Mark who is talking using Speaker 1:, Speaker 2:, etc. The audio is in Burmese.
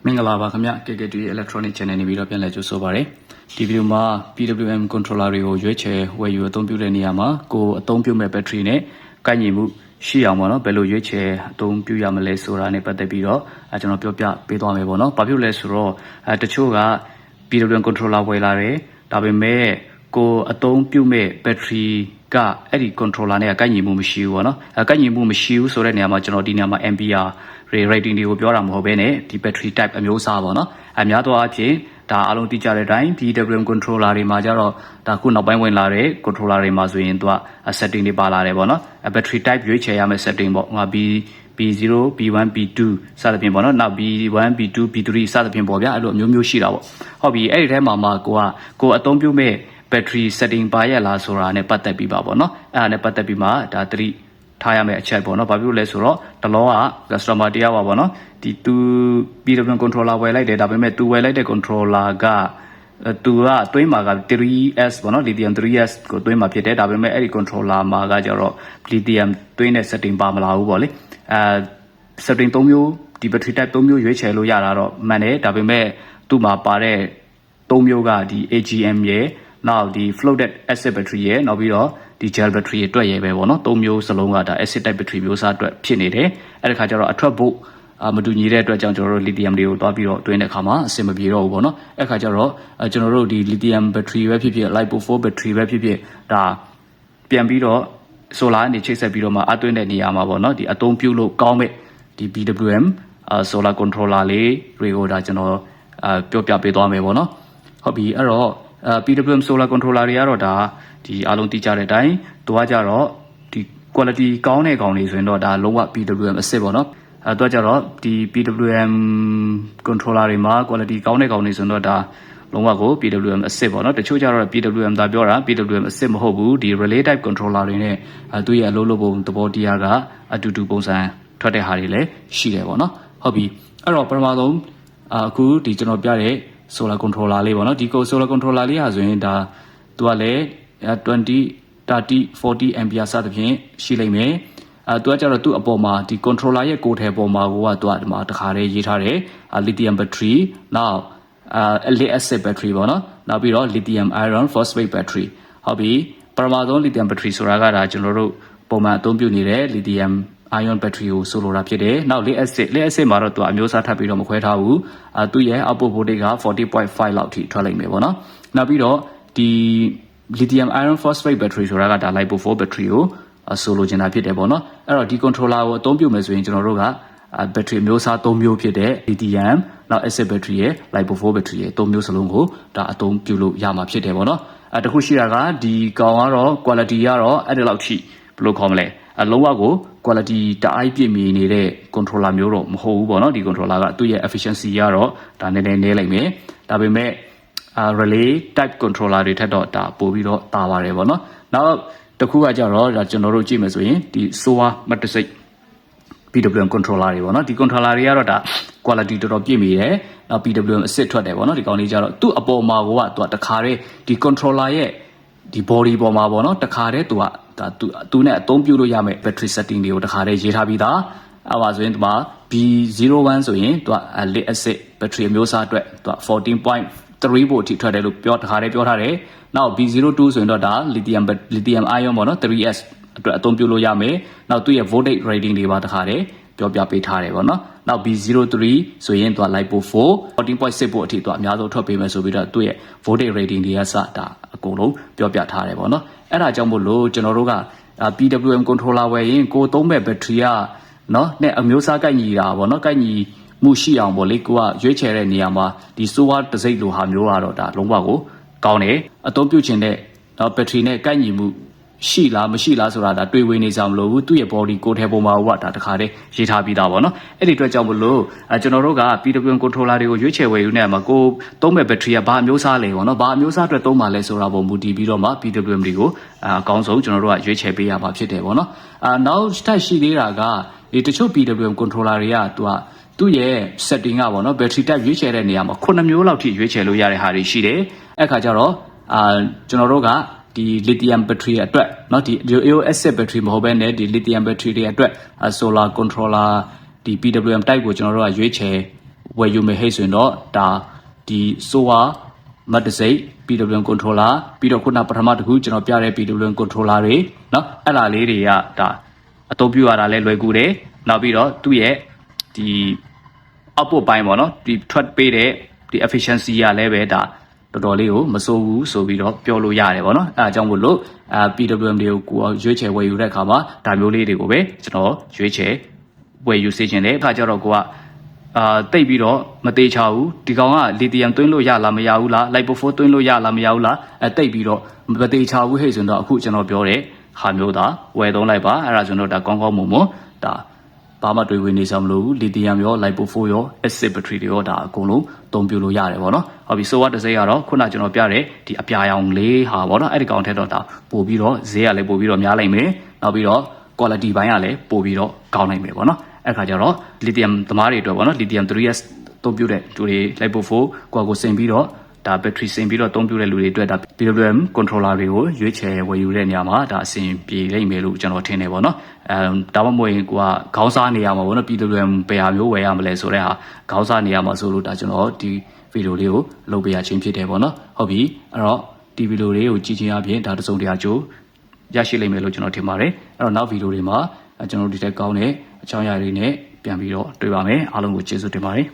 Speaker 1: မင်္ဂလာပါခင်ဗျ KKD Electronic Channel နေပြီးတော့ပြန်လည်ကြိုဆိုပါရစေဒီဗီဒီယိုမှာ PWM Controller တွေကိုရွေးချယ်ဝယ်ယူအသုံးပြုတဲ့နေရာမှာကိုအသုံးပြုမဲ့ battery နဲ့ကိုက်ညီမှုရှိအောင်ပေါ့နော်ဘယ်လိုရွေးချယ်အသုံးပြုရမလဲဆိုတာနဲ့ပတ်သက်ပြီးတော့ကျွန်တော်ပြောပြပေးသွားမယ်ပေါ့နော်ဘာဖြစ်လဲဆိုတော့တချို့က PWM Controller ဝယ်လာတယ်ဒါပေမဲ့ကိုအသုံးပြုမဲ့ battery ကအဲ့ဒီ controller နဲ့ကိုက်ညီမှုမရှိဘူးပေါ့နော်ကိုက်ညီမှုမရှိဘူးဆိုတဲ့နေရာမှာကျွန်တော်ဒီနေရာမှာ ampere rating တွေကိုပြောတာမဟုတ်ဘဲနဲ့ဒီ battery type အမျိုးအစားပေါ့နော်အများသောအားဖြင့်ဒါအားလုံးသိကြတဲ့အတိုင်း PWM controller တွေမှာကျတော့ဒါခုနောက်ပိုင်းဝင်လာတဲ့ controller တွေမှာဆိုရင်သူက setting တွေပါလာတယ်ပေါ့နော် battery type ရွေးချယ်ရမယ့် setting ပေါ့ငါ B0 B1 B2 စသဖြင့်ပေါ့နော်နောက် B1 B2 B3 စသဖြင့်ပေါ့ဗျာအဲ့လိုအမျိုးမျိုးရှိတာပေါ့ဟုတ်ပြီအဲ့ဒီထဲမှာကိုအသုံးပြုမဲ့ battery setting ပါရလားဆိုတာနဲ့ပတ်သက်ပြီးပါပေါ့နော်အဲ့ဒါနဲ့ပတ်သက်ပြီးမှဒါသတိထားရမယ့်အချက်ပေါ့နော်ဘာဖြစ်လို့လဲဆိုတော့တလောက customer တယောက်ပါပေါ့နော်ဒီသူ PWM controller ဝယ်လိုက်တယ်ဒါပေမဲ့သူဝယ်လိုက်တဲ့ controller ကသူကသွင်းမှာက 3S ပေါ့နော် lithium 3S ကိုသွင်းမှာဖြစ်တယ်ဒါပေမဲ့အဲ့ဒီ controller မှာကကျတော့ lithium သွင်းတဲ့ setting ပါမလာဘူးပေါ့လေsetting 3မျိုးဒီ battery type 3မျိုးရွေးချယ်လို့ရတာတော့မှန်တယ်ဒါပေမဲ့သူ့မှာပါတဲ့3မျိုးကဒီ AGM ရဲ့နောက်ဒီ floated acid battery ရဲ့နောက်ပြီးတော့ဒီ gel battery အတွက်ရပဲပေါ့နော်၃မျိုးစလုံးကဒါ acid type battery မျိုးစားအတွက်ဖြစ်နေတယ်အဲ့ဒီခါကျတော့အထွက်ဖို့မတူညီတဲ့အတွက်ကြောင့်ကျွန်တော်တို့ lithium တွေကိုတွားပြီးတော့တွင်းတဲ့အခါမှာအဆင်မပြေတော့ဘူးပေါ့နော်အဲ့ခါကျတော့ကျွန်တော်တို့ဒီ lithium battery ပဲဖြစ်ဖြစ် lipo 4 battery ပဲဖြစ်ဖြစ်ဒါပြန်ပြီးတော့ solar အနေချိတ်ဆက်ပြီးတော့မှအသွင်းတဲ့နေရာမှာပေါ့နော်ဒီအသုံးပြုလို့ကောင်းမဲ့ဒီ PWM solar controller လေးတွေကိုဒါကျွန်တော်ပြောပြပေးသွားမယ်ပေါ့နော်ဟုတ်ပြီအဲ့တော့PWM solar controller တွေကတော့ဒါဒီအားလုံးသိကြတဲ့အတိုင်းသူကကြတော့ဒီ quality ကောင်းတဲ့ကောင်တွေဆိုရင်တော့ဒါလုံးဝ PWM အစ်စ်ပေါ့နော်သူကကြတော့ဒီ PWM controller တွေမှာ quality ကောင်းတဲ့ကောင်တွေဆိုတော့ဒါလုံးဝကို PWM အစ်စ်ပေါ့နော်တချို့ကြတော့ PWM သာပြောတာ PWM အစ်စ်မဟုတ်ဘူးဒီ relay type controller တွေနဲ့သူရဲ့အလုပ်လုပ်ပုံသဘောတရားကအတူတူပုံစံထွက်တဲ့ဟာတွေလည်းရှိတယ်ပေါ့နော်ဟုတ်ပြီအဲ့တော့ပထမဆုံးအခုဒီကျွန်တော်ပြတဲ့solar controller လေးပေါ့နော်ဒီ solar controller လေးဟာဆိုရင်ဒါသူကလည်း20 30 40 ampere စသဖြင့်ရှိလိမ့်မယ်သူကကြတော့သူ့အပေါ်မှာဒီ controller ရဲ့ကိုယ်ထည်ပေါ်မှာသူကဒီမှာတခါတည်းရေးထားတယ်lithium battery နောက်lead acid battery ပေါ့နော်နောက်ပြီးတော့ lithium iron phosphate battery ဟုတ်ပြီပထမဆုံး lithium battery ဆိုတာကဒါကျွန်တော်တို့ပုံမှန်အသုံးပြုနေတဲ့ lithium ion battery ကိုဆိုလိုတာဖြစ်တယ်နောက် lead acid မှာတော့သူအမျိုးအစားထပ်ပြီးတော့မခွဲထားဘူးသူ့ရဲ့ output voltage က 40.5 လောက်ထိထွက်လိမ့်မယ်ပေါ့နော်နောက်ပြီးတော့ဒီ lithium iron phosphate battery ဆိုတာကဒါ lipo 4 battery ကိုဆိုလိုချင်တာဖြစ်တယ်ပေါ့နော်အဲ့တော့ဒီ controller ကိုအသုံးပြုမယ်ဆိုရင်ကျွန်တော်တို့က battery မျိုးစား3မျိုးဖြစ်တဲ့ lithium နောက် acid battery ရဲ့ lipo 4 battery ရဲ့3မျိုးစလုံးကိုဒါအသုံးပြုလို့ရမှာဖြစ်တယ်ပေါ့နော်တခုရှိတာကဒီကောင်ကတော့ quality ကတော့အဲ့ဒီလောက်ထိဘယ်လိုခေါ်မလဲလုံးဝကို quality တအားပြည့်မီနေတဲ့ controller မျိုးတော့မဟုတ်ဘူးပေါ့နော်ဒီ controller ကသူ့ရဲ့ efficiency ကတော့ဒါနည်းနည်းလိုက်မယ်ဒါပေမဲ့relay type controller တွေထက်တော့ဒါပို့ပြီးတော့တာပါတယ်ပေါ့နော်နောက်တစ်ခုကကြတော့ဒါကျွန်တော်တို့ကြည့်မယ်ဆိုရင်ဒီ solar magnetic PWM controller တွေပေါ့နော်ဒီ controller တွေကတော့ဒါ quality တော်တော်ပြည့်မီတယ်နောက် PWM အစ်စ်ထွက်တယ်ပေါ့နော်ဒီကောင်လေးကြတော့သူ့အပေါ်မှာကသူကတခါတည်းဒီ controller ရဲ့ဒီ body ပေါ်မှာပေါ့နော်တခါတည်းသူကဒါသူနဲ့အသုံးပြုလို့ရမယ့် battery setting တွေကိုတခါတည်းရေးထားပြီးသားအဲ့ပါဆိုရင်ဒီမှာ B01 ဆိုရင်သူက lead acid battery အမျိုးအစားအတွက်သူက 14.3 volt အထိထွက်တယ်လို့တခါတည်းပြောထားတယ်နောက် B02 ဆိုရင်တော့ဒါ lithium ion ပေါ့နော် 3S အတွက်အသုံးပြုလို့ရမယ်နောက်သူ့ရဲ့ voltage rating တွေပါတခါတည်းပြောပြပေးထားတယ်ပေါ့နော်နောက် B03 ဆိုရင်သူက lipo 4 14.6 volt အထိသူအများဆုံးထွက်ပေးမယ်ဆိုပြီးတော့သူ့ရဲ့ voltage rating တွေကစတာအကုန်လုံးပြောပြထားတယ်ပေါ့နော်အဲ့ဒါကြောင့်မို့လို့ကျွန်တော်တို့ကPWM controller ဝယ်ရင်ကိုသုံးမဲ့ battery ကနော်နဲ့အမျိုးအစားကိုက်ညီတာပေါ့နော်ကိုက်ညီမှုရှိအောင်ပေါ့လေကိုကရွေးချယ်တဲ့နေရာမှာဒီ solar တစ်စိတ်လိုဟာမျိုးကတော့ဒါလုံးဝကိုကောင်းတယ်အသုံးပြုခြင်းတဲ့နော် battery နဲ့ကိုက်ညီမှုရှိလားမရှိလားဆိုတာဒါတွေ့ဝေနေကြမလို့ဘူးသူ့ရဲ့ body ကိုယ်ထဲပုံမှာကဒါတခါတည်းရေးထားပြီးသားပေါ့နော်အဲ့ဒီအတွက်ကြောင့်မလို့ကျွန်တော်တို့က PWM controller တွေကိုရွေးချယ်ဝယ်ယူနေမှာကိုသုံးမဲ့ battery ကဘာအမျိုးအစားလဲပေါ့နော်ဘာအမျိုးအစားအတွက်သုံးပါလဲဆိုတာပုံမူတည်ပြီးတော့မှ PWM တွေကိုအကောင်းဆုံးကျွန်တော်တို့ကရွေးချယ်ပေးရမှာဖြစ်တယ်ပေါ့နော်နောက်ထပ်ရှိသေးတာကဒီတချို့ PWM controller တွေကသူ့ရဲ့ setting ကပေါ့နော် battery type ရွေးချယ်တဲ့နေရာမှာ9မျိုးလောက်ထိရွေးချယ်လို့ရတဲ့ဟာတွေရှိတယ်အဲ့ခါကျတော့ကျွန်တော်တို့ကဒီ lithium battery အတွက်เนาะဒီ acid battery မဟုတ်ဘဲနဲ့ဒီ lithium battery တွေအတွက် solar controller ဒီ PWM type ကိုကျွန်တော်တို့ကရွေးချယ် ဝယ်ယူမယ်ဟဲ့ဆိုရင်တော့ဒါဒီ solar မတ်တစိတ် PWM controller ပြီးတော့ခုနပထမတစ်ခုကျွန်တော်ပြတဲ့ PWM controller တွေเนาะအဲ့ဒါလေးတွေကဒါအသုံးပြုရတာလဲလွယ်ကူတယ်နောက်ပြီးတော့သူ့ရဲ့ဒီ output ပိုင်းပေါ့เนาะဒီထွက်ပေးတဲ့ဒီ efficiency ကလည်းပဲဒါတော်တော်လေးကိုမစိုးဘူးဆိုပြီးတော့ပြောလို့ရတယ်ပေါ့เนาะအဲအကြောင်းမို့လို့PWM တွေကိုကိုရွေးချယ်ဝယ်ယူတဲ့အခါမှာဒါမျိုးလေးတွေကိုပဲကျွန်တော်ရွေးချယ်ဝယ်ယူစေချင်တယ်အခါကျတော့ကိုကတိတ်ပြီးတော့မသေးချဘူးဒီကောင်ကလီသီယမ်သွင်းလို့ရလားမရဘူးလားလိုက်ပိုဖိုးသွင်းလို့ရလားမရဘူးလားတိတ်ပြီးတော့မသေးချဘူးဟဲ့ဆိုတော့အခုကျွန်တော်ပြောတဲ့ဟာမျိုးသာဝယ်သုံးလိုက်ပါအဲ့ဒါဆိုတော့ဒါကောင်းကောင်းမွန်မွန်ဒါဘာမှတွေးဝင်နေစမလို့လီသီယမ်ရောလိုက်ပိုဖိုးရော acid battery တွေရောဒါအကုန်လုံးသုံးပြလို့ရတယ်ပေါ့နော်ဟုတ်ပြီ solar တစ်စိတ်ကတော့ခုနကျွန်တော်ပြတဲ့ဒီအပြာရောင်လေးဟာပေါ့နော်အဲ့ဒီကောင်ထက်တော့ဒါပို့ပြီးတော့ဈေးကလည်းပို့ပြီးတော့များလိုက်မယ်နောက်ပြီးတော့ quality ဘိုင်းကလည်းပို့ပြီးတော့ကောင်းနိုင်မယ်ပေါ့နော်အဲ့ခါကျတော့ lithium သမားတွေအတွက်ပေါ့နော် lithium 3s သုံးပြတဲ့လူတွေ lipo 4ကိုစင်ပြီးတော့ဒါ battery စင်ပြီးတော့သုံးပြတဲ့လူတွေအတွက်ဒါ PWM controller တွေကိုရွေးချယ်ဝယ်ယူတဲ့နေရာမှာဒါအဆင်ပြေလိမ့်မယ်လို့ကျွန်တော်ထင်တယ်ပေါ့နော်ဒါမှမဟုတ်ရင်ကိုကခေါင်းစားနေရမှာပေါ့နော် PWM ဘယ်ဟာမျိုးဝယ်ရမလဲဆိုတဲ့ဟာခေါင်းစားနေရမှာဆိုလို့ဒါကျွန်တော်ဒီဗီဒီယိုလေးကိုလုပ်ပေးရခြင်းဖြစ်တယ်ပေါ့နော်ဟုတ်ပြီအဲ့တော့ဒီဗီဒီယိုလေးကိုကြည့်ခြင်းအပြင်ဒါတစ်စုံတစ်ရာကြိုးရရှိလိမ့်မယ်လို့ကျွန်တော်ထင်ပါတယ်အဲ့တော့နောက်ဗီဒီယိုတွေမှာကျွန်တော်ဒီတက်ကောင်းတဲ့အကြောင်းအရာတွေနဲ့ပြန်ပြီးတော့တွေ့ပါမယ်အားလုံးကိုကျေးဇူးတင်ပါတယ်